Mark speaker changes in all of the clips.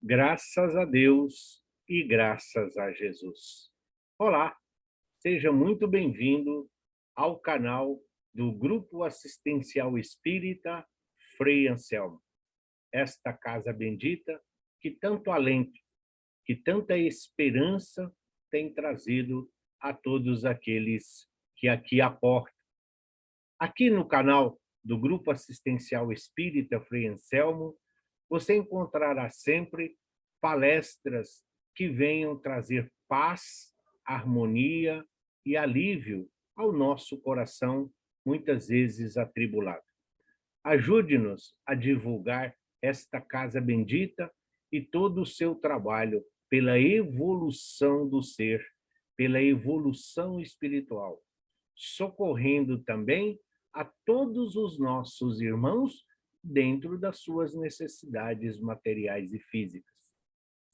Speaker 1: Graças a Deus e graças a Jesus. Olá, seja muito bem-vindo ao canal do Grupo Assistencial Espírita Frei Anselmo. Esta casa bendita que tanto alento, que tanta esperança tem trazido a todos aqueles que aqui aportam. Aqui no canal do Grupo Assistencial Espírita Frei Anselmo, você encontrará sempre palestras que venham trazer paz, harmonia e alívio ao nosso coração, muitas vezes atribulado. Ajude-nos a divulgar esta casa bendita e todo o seu trabalho pela evolução do ser, pela evolução espiritual, socorrendo também a todos os nossos irmãos dentro das suas necessidades materiais e físicas.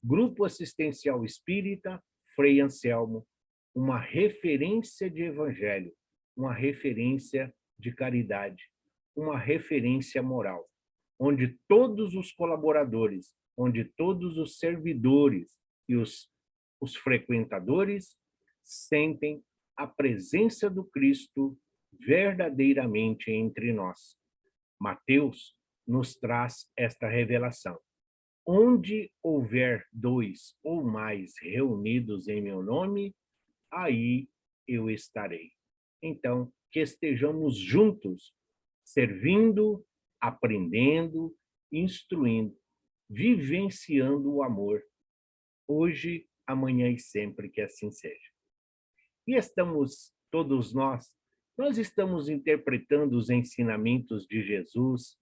Speaker 1: Grupo Assistencial Espírita Frei Anselmo, uma referência de evangelho, uma referência de caridade, uma referência moral, onde todos os colaboradores, onde todos os servidores e os frequentadores sentem a presença do Cristo verdadeiramente entre nós. Mateus nos traz esta revelação. Onde houver dois ou mais reunidos em meu nome, aí eu estarei. Então, que estejamos juntos, servindo, aprendendo, instruindo, vivenciando o amor, hoje, amanhã e sempre que assim seja. E estamos, todos nós estamos interpretando os ensinamentos de Jesus,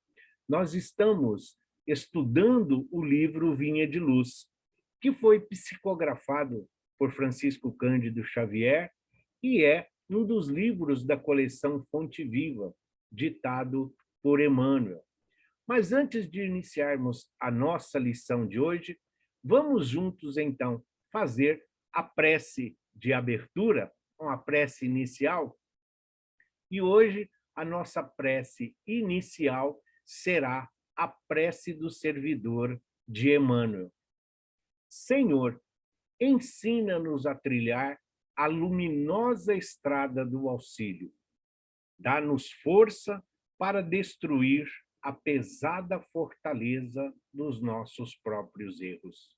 Speaker 1: nós estamos estudando o livro Vinha de Luz, que foi psicografado por Francisco Cândido Xavier e é um dos livros da coleção Fonte Viva, ditado por Emmanuel. Mas antes de iniciarmos a nossa lição de hoje, vamos juntos, então, fazer a prece de abertura, uma prece inicial. E hoje a nossa prece inicial será a prece do servidor de Emmanuel. Senhor, ensina-nos a trilhar a luminosa estrada do auxílio. Dá-nos força para destruir a pesada fortaleza dos nossos próprios erros.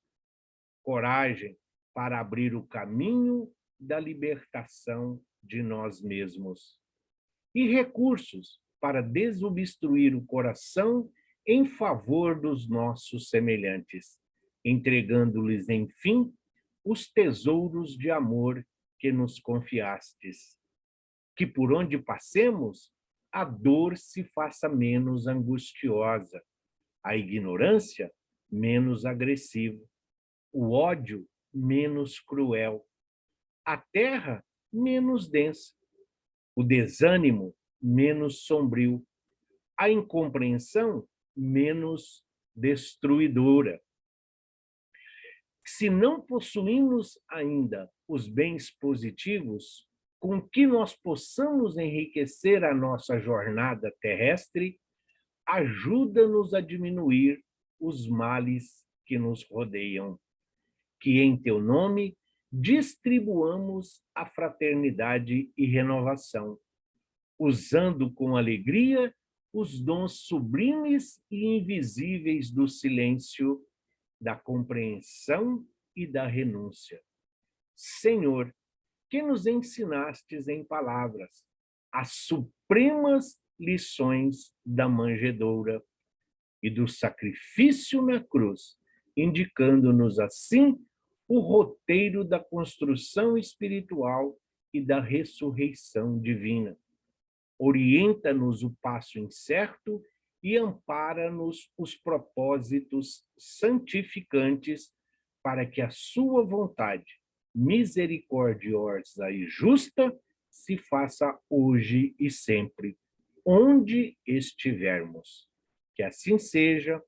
Speaker 1: Coragem para abrir o caminho da libertação de nós mesmos. E recursos para desobstruir o coração em favor dos nossos semelhantes, entregando-lhes, enfim, os tesouros de amor que nos confiastes. Que por onde passemos, a dor se faça menos angustiosa, a ignorância menos agressiva, o ódio menos cruel, a terra menos densa, o desânimo menos sombrio, a incompreensão menos destruidora. Se não possuímos ainda os bens positivos, com que nós possamos enriquecer a nossa jornada terrestre, ajuda-nos a diminuir os males que nos rodeiam. Que em teu nome distribuamos a fraternidade e renovação, usando com alegria os dons sublimes e invisíveis do silêncio, da compreensão e da renúncia. Senhor, que nos ensinastes em palavras as supremas lições da manjedoura e do sacrifício na cruz, indicando-nos assim o roteiro da construção espiritual e da ressurreição divina. Orienta-nos o passo incerto e ampara-nos os propósitos santificantes para que a sua vontade misericordiosa e justa se faça hoje e sempre, onde estivermos. Que assim seja,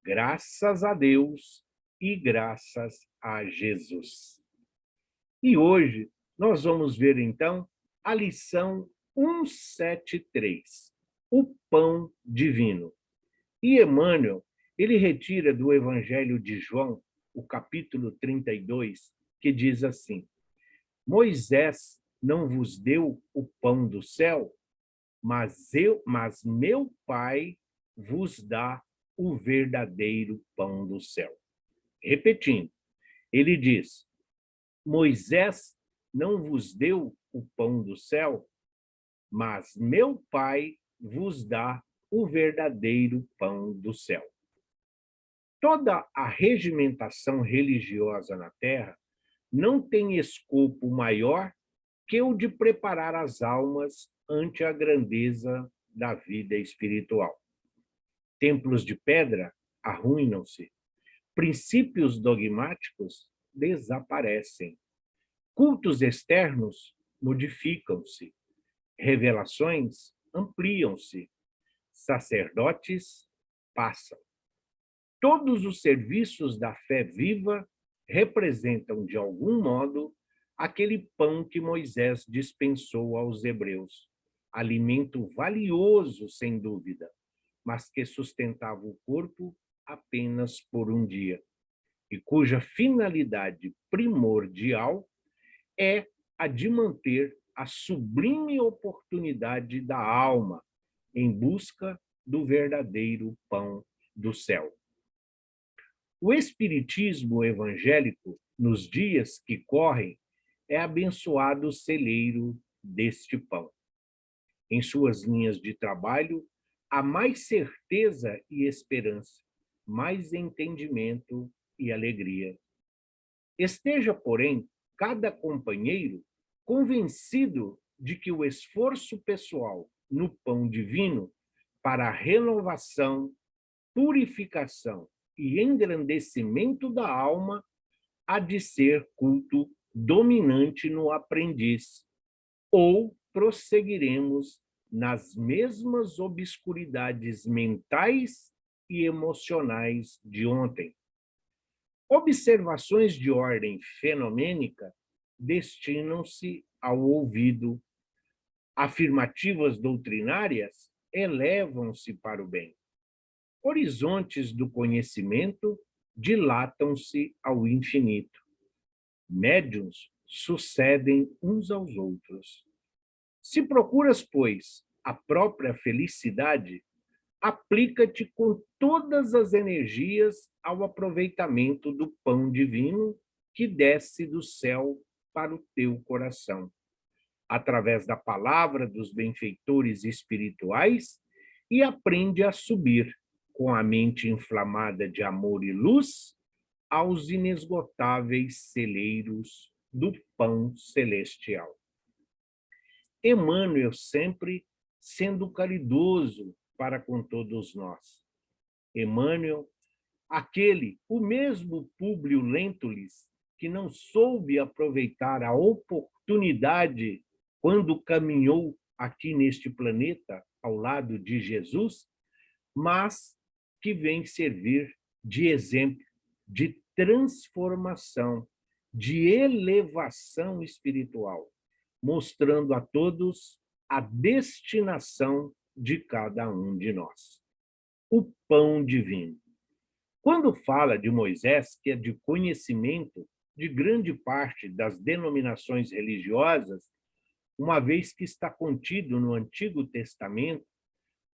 Speaker 1: graças a Deus e graças a Jesus. E hoje nós vamos ver, então, a lição 173, o pão divino. E Emmanuel, Ele retira do Evangelho de João, o capítulo 32, que diz assim: Moisés não vos deu o pão do céu, mas meu Pai vos dá o verdadeiro pão do céu. Repetindo, ele diz: Moisés não vos deu o pão do céu, mas meu Pai vos dá o verdadeiro pão do céu. Toda a regimentação religiosa na Terra não tem escopo maior que o de preparar as almas ante a grandeza da vida espiritual. Templos de pedra arruinam-se, princípios dogmáticos desaparecem, cultos externos modificam-se, revelações ampliam-se, sacerdotes passam. Todos os serviços da fé viva representam, de algum modo, aquele pão que Moisés dispensou aos hebreus, alimento valioso, sem dúvida, mas que sustentava o corpo apenas por um dia, e cuja finalidade primordial é a de manter a sublime oportunidade da alma em busca do verdadeiro pão do céu. O espiritismo evangélico, nos dias que correm, é abençoado celeiro deste pão. Em suas linhas de trabalho, há mais certeza e esperança, mais entendimento e alegria. Esteja, porém, cada companheiro convencido de que o esforço pessoal no pão divino para a renovação, purificação e engrandecimento da alma há de ser culto dominante no aprendiz, ou prosseguiremos nas mesmas obscuridades mentais e emocionais de ontem. Observações de ordem fenomênica destinam-se ao ouvido. Afirmativas doutrinárias elevam-se para o bem. Horizontes do conhecimento dilatam-se ao infinito. Médiuns sucedem uns aos outros. Se procuras, pois, a própria felicidade, aplica-te com todas as energias ao aproveitamento do pão divino que desce do céu para o teu coração, através da palavra dos benfeitores espirituais, e aprende a subir, com a mente inflamada de amor e luz, aos inesgotáveis celeiros do pão celestial. Emmanuel sempre sendo caridoso para com todos nós. Emmanuel, o mesmo Públio Lentulus, que não soube aproveitar a oportunidade quando caminhou aqui neste planeta ao lado de Jesus, mas que vem servir de exemplo de transformação, de elevação espiritual, mostrando a todos a destinação de cada um de nós. O pão divino. Quando fala de Moisés, que é de conhecimento de grande parte das denominações religiosas, uma vez que está contido no Antigo Testamento,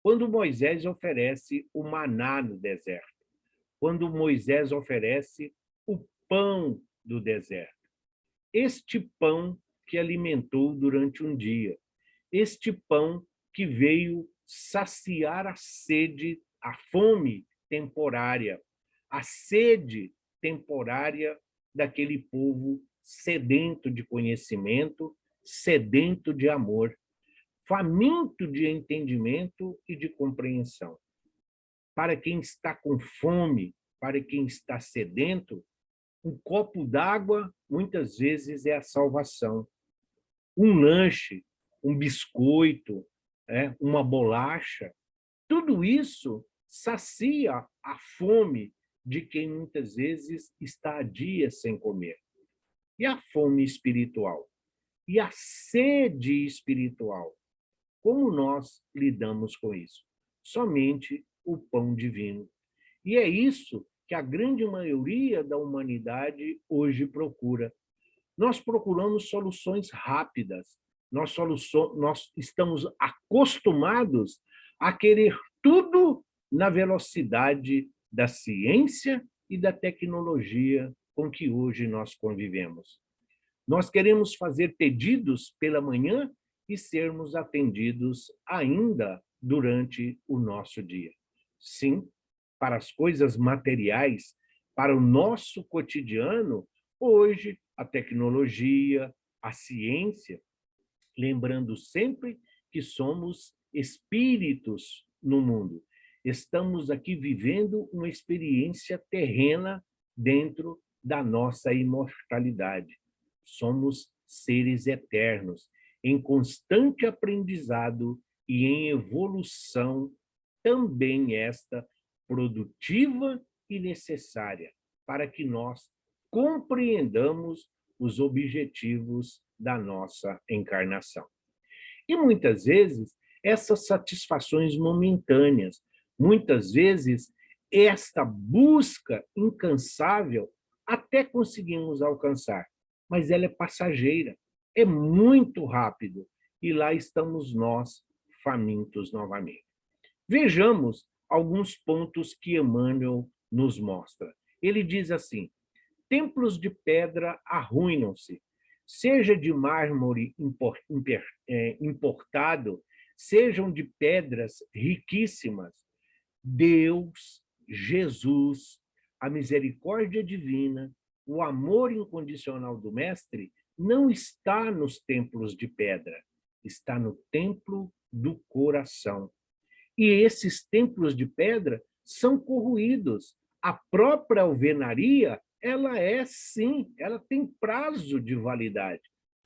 Speaker 1: quando Moisés oferece o maná no deserto, quando Moisés oferece o pão do deserto. Este pão que alimentou durante um dia, este pão que veio saciar a sede, a fome temporária, a sede temporária daquele povo sedento de conhecimento, sedento de amor, faminto de entendimento e de compreensão. Para quem está com fome, para quem está sedento, um copo d'água muitas vezes é a salvação. Um lanche, um biscoito, uma bolacha, tudo isso sacia a fome de quem muitas vezes está há dias sem comer. E a fome espiritual? E a sede espiritual? Como nós lidamos com isso? Somente o pão divino. E é isso que a grande maioria da humanidade hoje procura. Nós procuramos soluções rápidas, nós estamos acostumados a querer tudo na velocidade da ciência e da tecnologia com que hoje nós convivemos. Nós queremos fazer pedidos pela manhã e sermos atendidos ainda durante o nosso dia. Sim, para as coisas materiais, para o nosso cotidiano, hoje a tecnologia, a ciência, lembrando sempre que somos espíritos no mundo. Estamos aqui vivendo uma experiência terrena dentro da nossa imortalidade. Somos seres eternos, em constante aprendizado e em evolução, também esta produtiva e necessária, para que nós compreendamos os objetivos da nossa encarnação. E muitas vezes, essas satisfações momentâneas, muitas vezes, esta busca incansável, até conseguimos alcançar, mas ela é passageira, é muito rápido, e lá estamos nós, famintos novamente. Vejamos alguns pontos que Emmanuel nos mostra. Ele diz assim: templos de pedra arruinam-se, seja de mármore importado, sejam de pedras riquíssimas. Deus, Jesus, a misericórdia divina, o amor incondicional do Mestre não está nos templos de pedra, está no templo do coração. E esses templos de pedra são corroídos. A própria alvenaria, ela é sim, ela tem prazo de validade.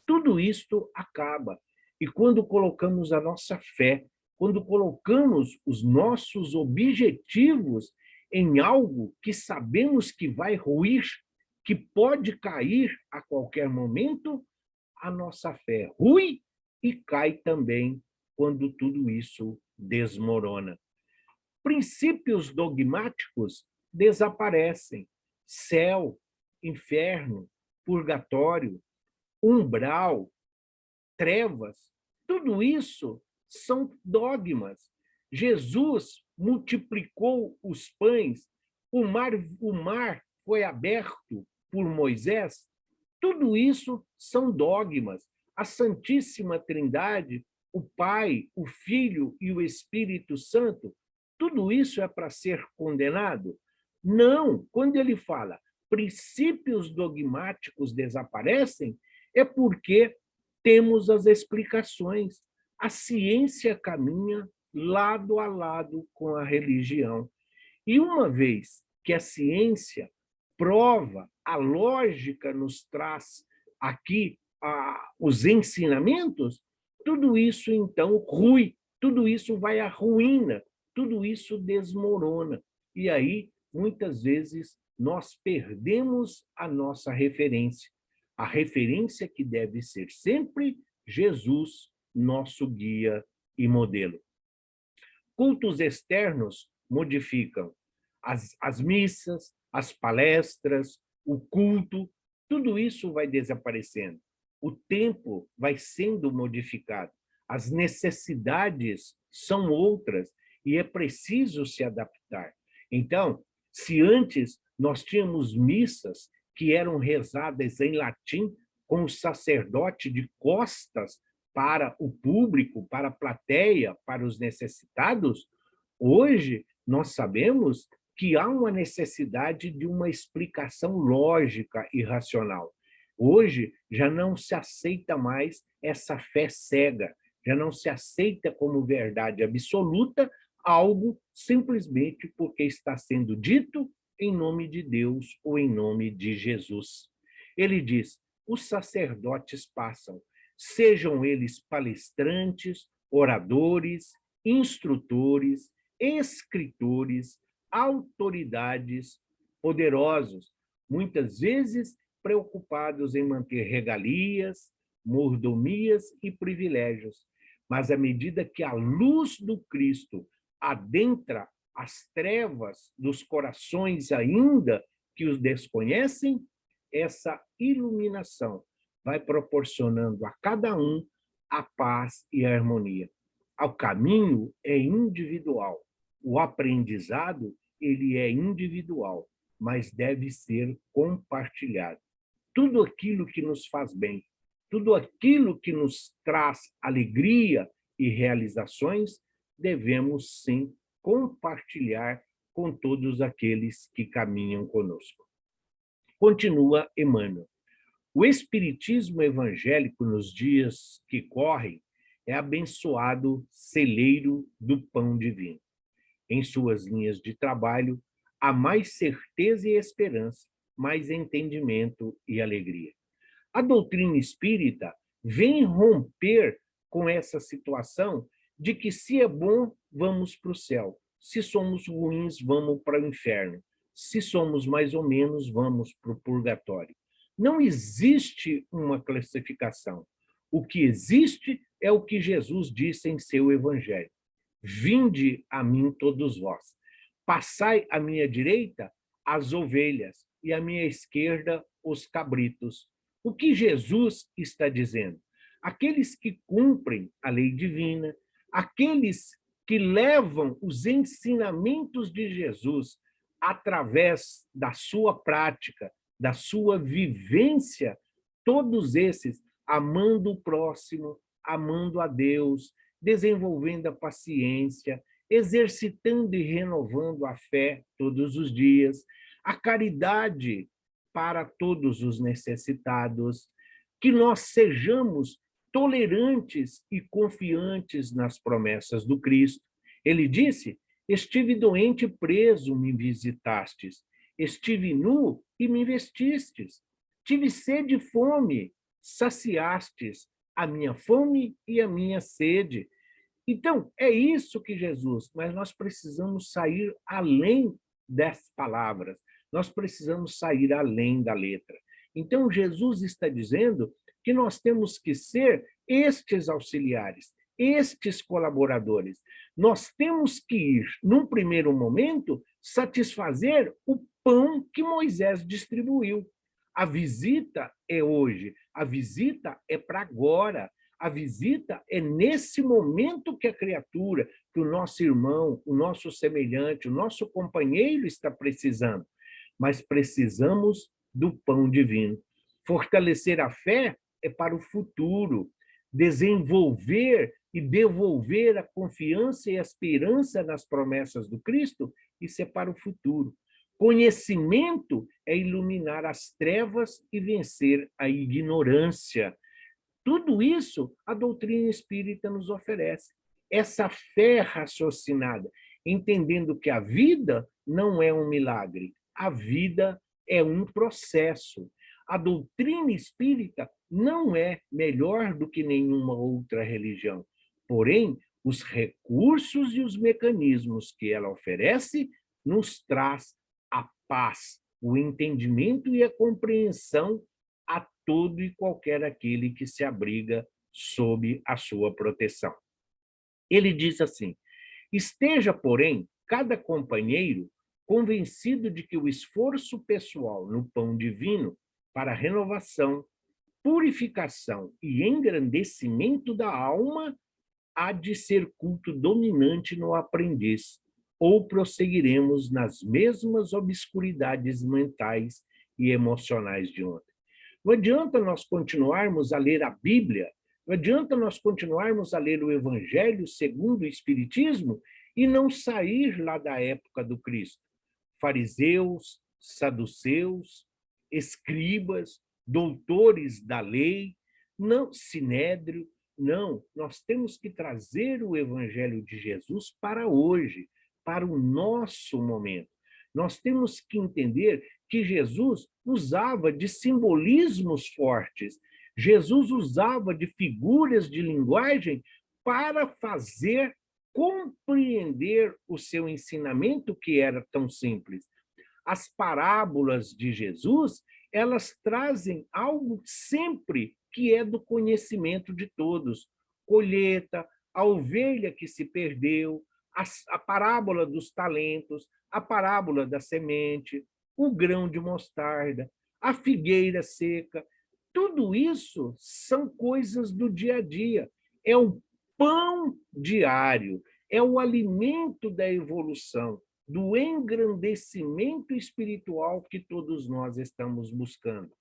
Speaker 1: Tudo isto acaba. E quando colocamos a nossa fé, quando colocamos os nossos objetivos em algo que sabemos que vai ruir, que pode cair a qualquer momento, a nossa fé rui e cai também quando tudo isso desmorona. Princípios dogmáticos desaparecem. Céu, inferno, purgatório, umbral, trevas, tudo isso são dogmas. Jesus multiplicou os pães, o mar foi aberto por Moisés. Tudo isso são dogmas. A Santíssima Trindade, o Pai, o Filho e o Espírito Santo, tudo isso é para ser condenado? Não. Quando ele fala princípios dogmáticos desaparecem, é porque temos as explicações. A ciência caminha lado a lado com a religião. E uma vez que a ciência prova, a lógica nos traz aqui os ensinamentos, tudo isso então rui, tudo isso vai à ruína, tudo isso desmorona. E aí, muitas vezes, nós perdemos a nossa referência. A referência que deve ser sempre Jesus, nosso guia e modelo. Cultos externos modificam as missas, as palestras, o culto, tudo isso vai desaparecendo. O tempo vai sendo modificado. As necessidades são outras e é preciso se adaptar. Então, se antes nós tínhamos missas que eram rezadas em latim, com o sacerdote de costas para o público, para a plateia, para os necessitados, hoje nós sabemos que há uma necessidade de uma explicação lógica e racional. Hoje já não se aceita mais essa fé cega, já não se aceita como verdade absoluta algo simplesmente porque está sendo dito em nome de Deus ou em nome de Jesus. Ele diz: os sacerdotes passam, sejam eles palestrantes, oradores, instrutores, escritores, autoridades, poderosos, muitas vezes preocupados em manter regalias, mordomias e privilégios. Mas à medida que a luz do Cristo adentra as trevas dos corações ainda que os desconhecem, essa iluminação vai proporcionando a cada um a paz e a harmonia. O caminho é individual, o aprendizado ele é individual, mas deve ser compartilhado. Tudo aquilo que nos faz bem, tudo aquilo que nos traz alegria e realizações, devemos sim compartilhar com todos aqueles que caminham conosco. Continua Emmanuel. O espiritismo evangélico nos dias que correm é abençoado celeiro do pão divino. Em suas linhas de trabalho, há mais certeza e esperança, mais entendimento e alegria. A doutrina espírita vem romper com essa situação de que se é bom, vamos para o céu. Se somos ruins, vamos para o inferno. Se somos mais ou menos, vamos para o purgatório. Não existe uma classificação. O que existe é o que Jesus disse em seu evangelho. Vinde a mim todos vós. Passai à minha direita as ovelhas e à minha esquerda os cabritos. O que Jesus está dizendo? Aqueles que cumprem a lei divina, aqueles que levam os ensinamentos de Jesus através da sua prática, da sua vivência, todos esses amando o próximo, amando a Deus, desenvolvendo a paciência, exercitando e renovando a fé todos os dias, a caridade para todos os necessitados, que nós sejamos tolerantes e confiantes nas promessas do Cristo. Ele disse: estive doente e preso, me visitastes. Estive nu e me vestistes. Tive sede e fome, saciastes a minha fome e a minha sede. Então, é isso que Jesus, mas nós precisamos sair além das palavras, nós precisamos sair além da letra. Então, Jesus está dizendo que nós temos que ser estes auxiliares, estes colaboradores. Nós temos que ir, num primeiro momento, satisfazer o pão que Moisés distribuiu. A visita é hoje, a visita é para agora. A visita é nesse momento que a criatura, que o nosso irmão, o nosso semelhante, o nosso companheiro está precisando. Mas precisamos do pão divino. Fortalecer a fé é para o futuro. Desenvolver e devolver a confiança e a esperança nas promessas do Cristo, isso é para o futuro. Conhecimento é iluminar as trevas e vencer a ignorância. Tudo isso a doutrina espírita nos oferece. Essa fé raciocinada, entendendo que a vida não é um milagre, a vida é um processo. A doutrina espírita não é melhor do que nenhuma outra religião. Porém, os recursos e os mecanismos que ela oferece nos traz a paz, o entendimento e a compreensão a todo e qualquer aquele que se abriga sob a sua proteção. Ele diz assim: esteja, porém, cada companheiro convencido de que o esforço pessoal no pão divino para renovação, purificação e engrandecimento da alma há de ser culto dominante no aprendiz, ou prosseguiremos nas mesmas obscuridades mentais e emocionais de ontem. Não adianta nós continuarmos a ler a Bíblia, não adianta nós continuarmos a ler o Evangelho segundo o Espiritismo e não sair lá da época do Cristo. Fariseus, saduceus, escribas, doutores da lei, não, sinédrio, não. Nós temos que trazer o Evangelho de Jesus para hoje, para o nosso momento. Nós temos que entender que Jesus usava de simbolismos fortes, Jesus usava de figuras de linguagem para fazer compreender o seu ensinamento, que era tão simples. As parábolas de Jesus, elas trazem algo sempre que é do conhecimento de todos. Colheita, a ovelha que se perdeu, a parábola dos talentos, a parábola da semente, o grão de mostarda, a figueira seca. Tudo isso são coisas do dia a dia. É o pão diário, é o alimento da evolução, do engrandecimento espiritual que todos nós estamos buscando.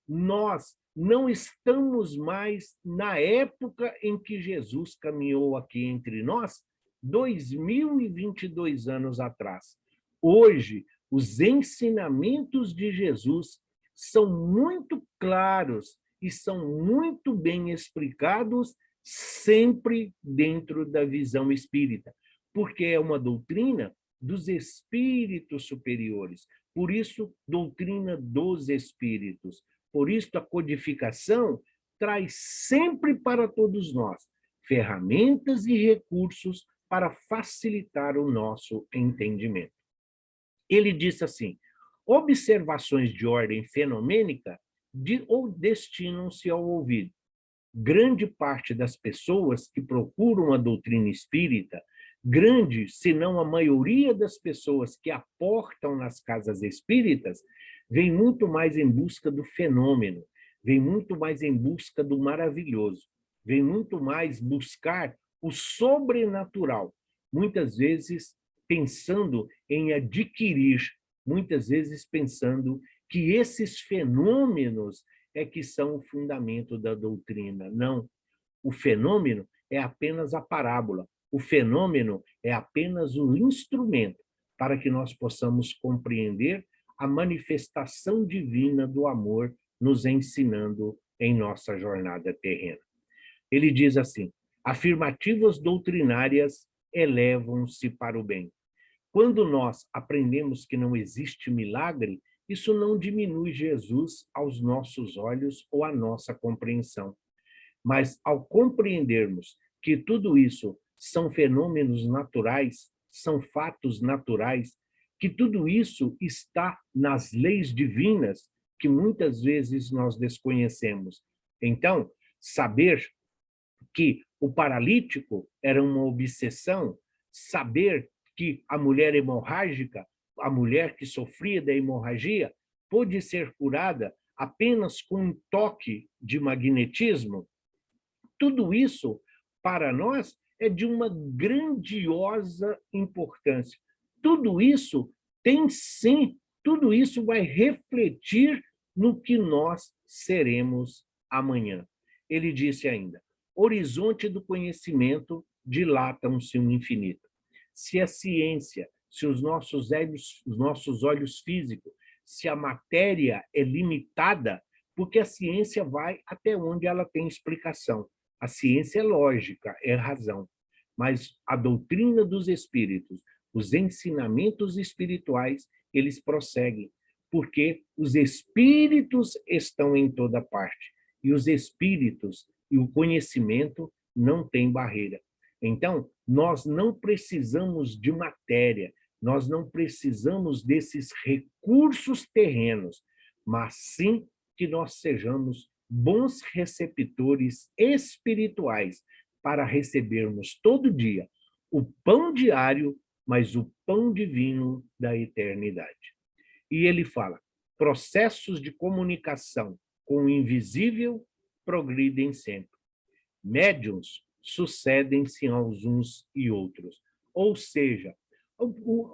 Speaker 1: Nós não estamos mais na época em que Jesus caminhou aqui entre nós, 2022 anos atrás. Hoje, os ensinamentos de Jesus são muito claros e são muito bem explicados, sempre dentro da visão espírita, porque é uma doutrina dos espíritos superiores. Por isso, doutrina dos espíritos. Por isso, a codificação traz sempre para todos nós ferramentas e recursos para facilitar o nosso entendimento. Ele disse assim: observações de ordem fenomênica ou destinam-se ao ouvido. Grande parte das pessoas que procuram a doutrina espírita, grande, se não a maioria das pessoas que aportam nas casas espíritas, vem muito mais em busca do fenômeno, vem muito mais em busca do maravilhoso, vem muito mais buscar o sobrenatural, muitas vezes pensando em adquirir, muitas vezes pensando que esses fenômenos é que são o fundamento da doutrina. Não. O fenômeno é apenas a parábola. O fenômeno é apenas o instrumento para que nós possamos compreender a manifestação divina do amor nos ensinando em nossa jornada terrena. Ele diz assim: afirmativas doutrinárias elevam-se para o bem. Quando nós aprendemos que não existe milagre, isso não diminui Jesus aos nossos olhos ou à nossa compreensão. Mas ao compreendermos que tudo isso são fenômenos naturais, são fatos naturais, que tudo isso está nas leis divinas que muitas vezes nós desconhecemos. Então, saber que o paralítico era uma obsessão, saber que a mulher hemorrágica, a mulher que sofria da hemorragia, pôde ser curada apenas com um toque de magnetismo, tudo isso, para nós, é de uma grandiosa importância. Tudo isso tem sim, tudo isso vai refletir no que nós seremos amanhã. Ele disse ainda: horizonte do conhecimento dilatam-se um infinito. Se a ciência, se os nossos olhos físicos, se a matéria é limitada, porque a ciência vai até onde ela tem explicação. A ciência é lógica, é razão, mas a doutrina dos espíritos, os ensinamentos espirituais, eles prosseguem, porque os espíritos estão em toda parte, e os espíritos e o conhecimento não têm barreira. Então, nós não precisamos de matéria, nós não precisamos desses recursos terrenos, mas sim que nós sejamos bons receptores espirituais para recebermos todo dia o pão diário, mas o pão divino da eternidade. E ele fala: processos de comunicação com o invisível progridem sempre. Médiuns sucedem-se aos uns e outros. Ou seja,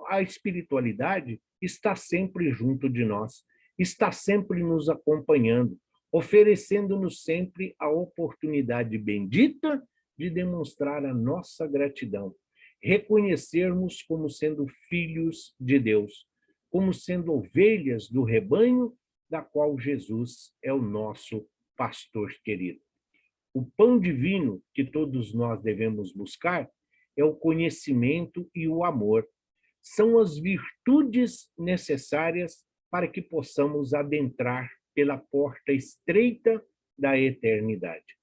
Speaker 1: a espiritualidade está sempre junto de nós, está sempre nos acompanhando, oferecendo-nos sempre a oportunidade bendita de demonstrar a nossa gratidão, reconhecermos como sendo filhos de Deus, como sendo ovelhas do rebanho da qual Jesus é o nosso pastor querido. O pão divino que todos nós devemos buscar é o conhecimento e o amor. São as virtudes necessárias para que possamos adentrar pela porta estreita da eternidade.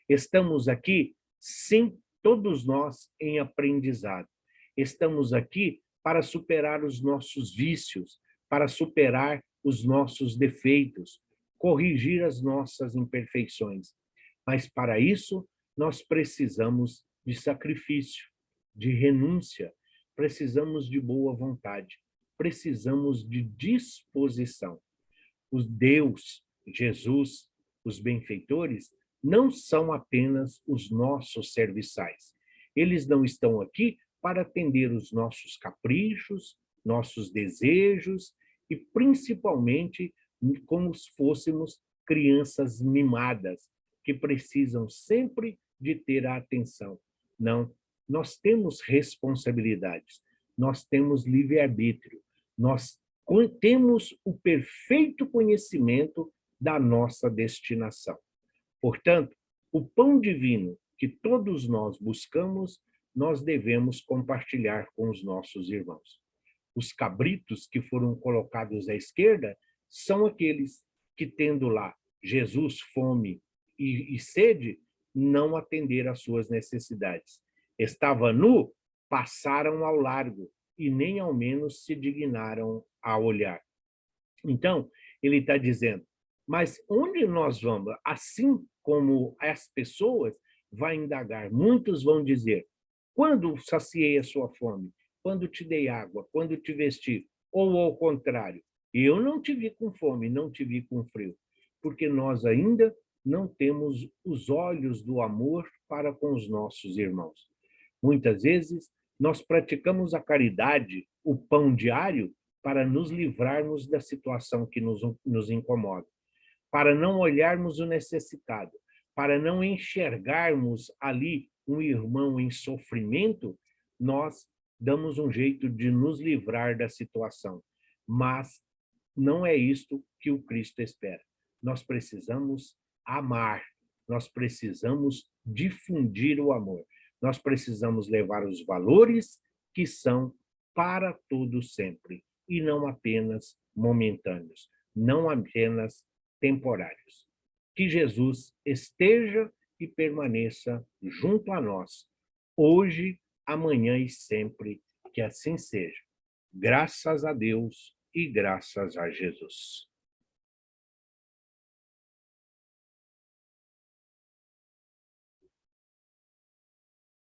Speaker 1: Estamos aqui, sim, todos nós em aprendizado. Estamos aqui para superar os nossos vícios, para superar os nossos defeitos, corrigir as nossas imperfeições. Mas para isso, nós precisamos de sacrifício, de renúncia, precisamos de boa vontade, precisamos de disposição. Os Deus, Jesus, os benfeitores, não são apenas os nossos serviçais. Eles não estão aqui para atender os nossos caprichos, nossos desejos e, principalmente, como se fôssemos crianças mimadas, que precisam sempre de ter a atenção. Não, nós temos responsabilidades, nós temos livre-arbítrio, nós temos o perfeito conhecimento da nossa destinação. Portanto, o pão divino que todos nós buscamos, nós devemos compartilhar com os nossos irmãos. Os cabritos que foram colocados à esquerda são aqueles que, tendo lá Jesus, fome e sede, não atenderam às suas necessidades. Estava nu, passaram ao largo e nem ao menos se dignaram a olhar. Então, ele está dizendo, mas onde nós vamos? Assim como as pessoas vai indagar, muitos vão dizer, quando saciei a sua fome? Quando te dei água? Quando te vesti? Ou ao contrário, eu não te vi com fome, não te vi com frio, porque nós ainda não temos os olhos do amor para com os nossos irmãos. Muitas vezes, nós praticamos a caridade, o pão diário, para nos livrarmos da situação que nos incomoda, para não olharmos o necessitado, para não enxergarmos ali um irmão em sofrimento, nós damos um jeito de nos livrar da situação. Mas não é isto que o Cristo espera. Nós precisamos amar, nós precisamos difundir o amor, nós precisamos levar os valores que são para todo sempre e não apenas momentâneos, não apenas temporários. Que Jesus esteja e permaneça junto a nós, hoje, amanhã e sempre, que assim seja. Graças a Deus e graças a Jesus.